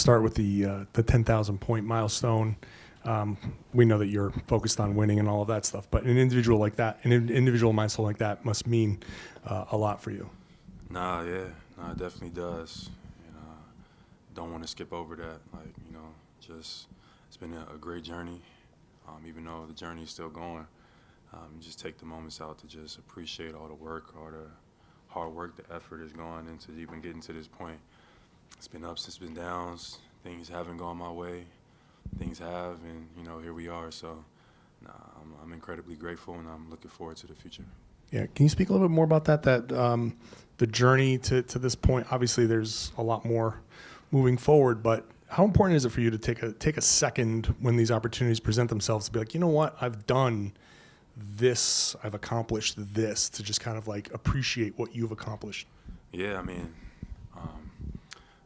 start with the 10,000 point milestone. We know that you're focused on winning and all of that stuff, but an individual milestone like that must mean a lot for you. Nah, it definitely does. And don't want to skip over that. Just it's been a great journey. Even though the journey is still going, just take the moments out to just appreciate all the work, all the hard work, the effort is going into even getting to this point. It's been ups, it's been downs. Things haven't gone my way. Things have, and here we are. So, I'm incredibly grateful, and I'm looking forward to the future. Yeah, can you speak a little bit more about that? The journey to this point. Obviously, there's a lot more moving forward, but how important is it for you to take a second when these opportunities present themselves to be like, you know what, I've done this, I've accomplished this, to just kind of like appreciate what you've accomplished? Yeah,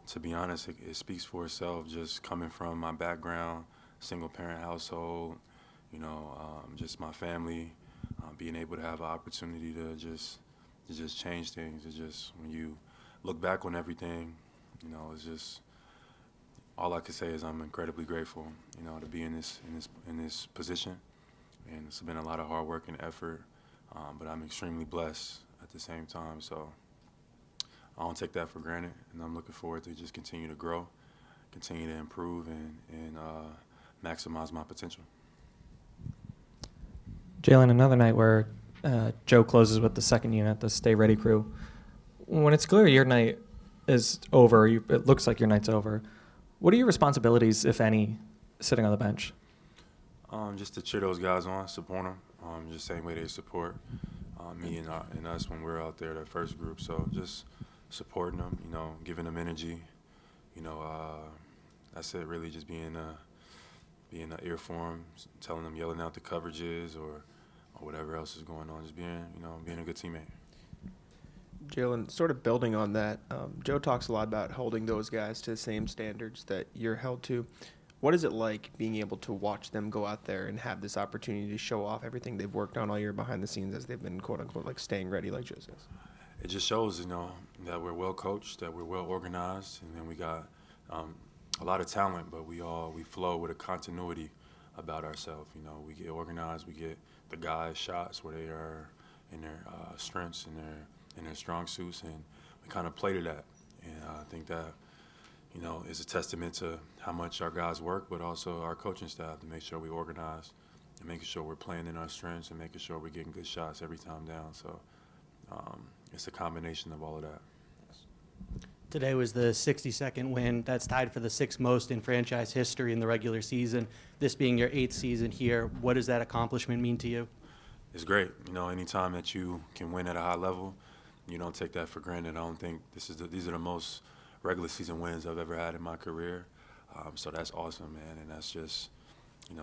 to be honest, it speaks for itself. Just coming from my background, single-parent household, just my family, being able to have an opportunity to just change things. It's just when you look back on everything, it's just all I can say is I'm incredibly grateful, to be in this position. And it's been a lot of hard work and effort, but I'm extremely blessed at the same time. So I don't take that for granted, and I'm looking forward to just continue to grow, continue to improve, and maximize my potential. Jaylen, another night where Joe closes with the second unit, the Stay Ready crew. When it's clear your night is over, it looks like your night's over, what are your responsibilities, if any, sitting on the bench? Just to cheer those guys on, support them, just the same way they support me and us when we're out there, that first group. So just supporting them, giving them energy. That's it, really, just being an ear for them, telling them, yelling out the coverages or whatever else is going on, just being a good teammate. Jaylen, sort of building on that, Joe talks a lot about holding those guys to the same standards that you're held to. What is it like being able to watch them go out there and have this opportunity to show off everything they've worked on all year behind the scenes as they've been, quote unquote, like staying ready, like Joe says? It just shows, that we're well coached, that we're well organized, and then we got a lot of talent, but we flow with a continuity about ourselves. We get organized, we get the guys shots where they are in their strengths and in their strong suits, and we kind of play to that. And I think that is a testament to how much our guys work, but also our coaching staff, to make sure we organize and making sure we're playing in our strengths and making sure we're getting good shots every time down. So it's a combination of all of that. Today was the 62nd win. That's tied for the sixth most in franchise history in the regular season. This being your 8th season here, what does that accomplishment mean to you? It's great. Anytime that you can win at a high level, you don't take that for granted. I don't think these are the most regular season wins I've ever had in my career. So that's awesome, man. And that's just,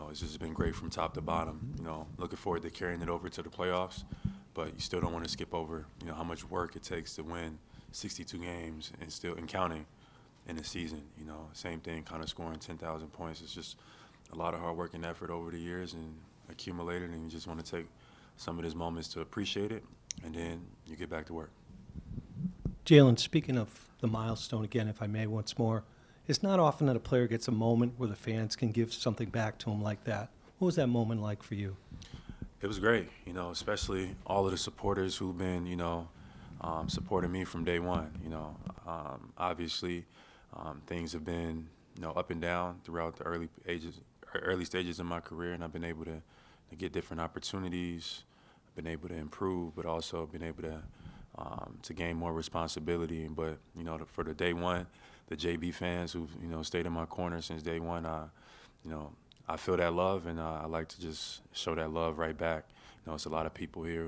it's just been great from top to bottom. Looking forward to carrying it over to the playoffs, but you still don't want to skip over, how much work it takes to win 62 games and counting in a season. Same thing, kind of scoring 10,000 points. It's just a lot of hard work and effort over the years and accumulated, and you just want to take some of those moments to appreciate it, and then you get back to work. Jaylen, speaking of the milestone again, if I may, once more, it's not often that a player gets a moment where the fans can give something back to him like that. What was that moment like for you? It was great, especially all of the supporters who've been, supporting me from day one. Obviously, things have been, up and down throughout the early stages of my career, and I've been able to get different opportunities, been able to improve, but also been able to gain more responsibility. But for the day one, the JB fans who've stayed in my corner since day one, I feel that love, and I like to just show that love right back. It's a lot of people here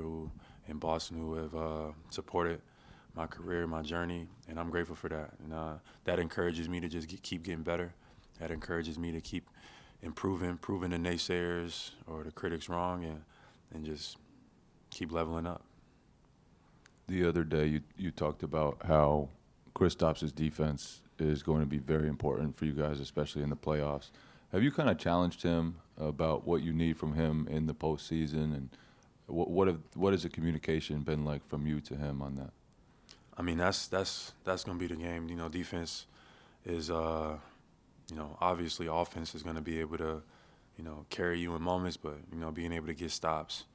in Boston who have supported my career, my journey, and I'm grateful for that. And that encourages me to just keep getting better. That encourages me to keep proving the naysayers or the critics wrong, and just keep leveling up. The other day, you talked about how Kristaps' defense is going to be very important for you guys, especially in the playoffs. Have you kind of challenged him about what you need from him in the postseason, and what has the communication been like from you to him on that? I mean, that's going to be the game. Defense is obviously offense is going to be able to, carry you in moments, but, being able to get stops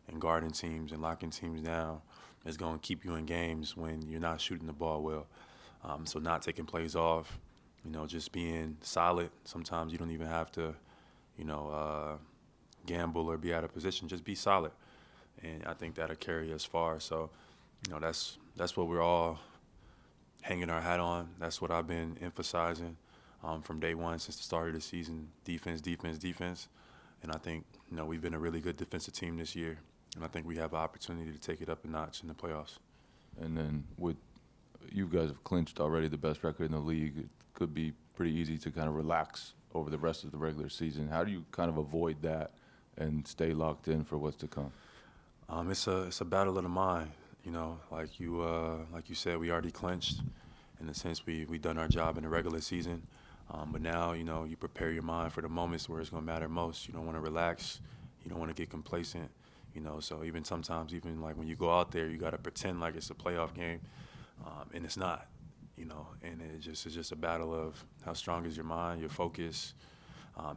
and guarding teams and locking teams down is going to keep you in games when you're not shooting the ball well. So not taking plays off, just being solid. Sometimes you don't even have to, gamble or be out of position. Just be solid. And I think that'll carry us far. So, that's what we're all hanging our hat on. That's what I've been emphasizing from day one since the start of the season. Defense, defense, defense. And I think, we've been a really good defensive team this year. And I think we have an opportunity to take it up a notch in the playoffs. And then with you guys have clinched already the best record in the league, it could be pretty easy to kind of relax over the rest of the regular season. How do you kind of avoid that and stay locked in for what's to come? It's a battle of the mind. Like you said, we already clinched. In the sense, we done our job in the regular season. But now, you prepare your mind for the moments where it's going to matter most. You don't want to relax. You don't want to get complacent. So even sometimes, even like when you go out there, you got to pretend like it's a playoff game, and it's not. And it's just a battle of how strong is your mind, your focus,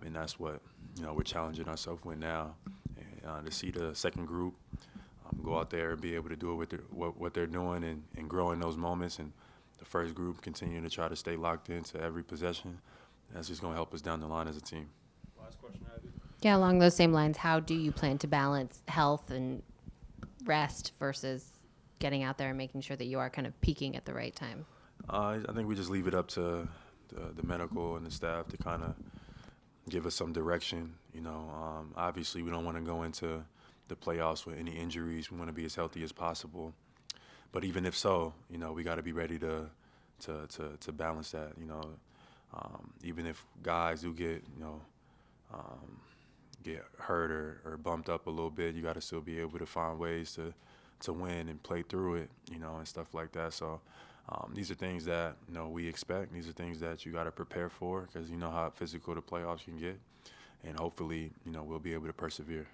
and that's what we're challenging ourselves with now. And to see the second group go out there and be able to do it with what they're doing and grow in those moments, and the first group continuing to try to stay locked into every possession, that's just going to help us down the line as a team. Last question, Abby. Yeah, along those same lines, how do you plan to balance health and rest versus getting out there and making sure that you are kind of peaking at the right time? I think we just leave it up to the medical and the staff to kind of give us some direction. Obviously we don't want to go into the playoffs with any injuries. We want to be as healthy as possible. But even if so, we got to be ready to balance that. Even if guys do get hurt or bumped up a little bit, you got to still be able to find ways to win and play through it, and stuff like that. So these are things that we expect. These are things that you got to prepare for because you know how physical the playoffs can get, and hopefully we'll be able to persevere.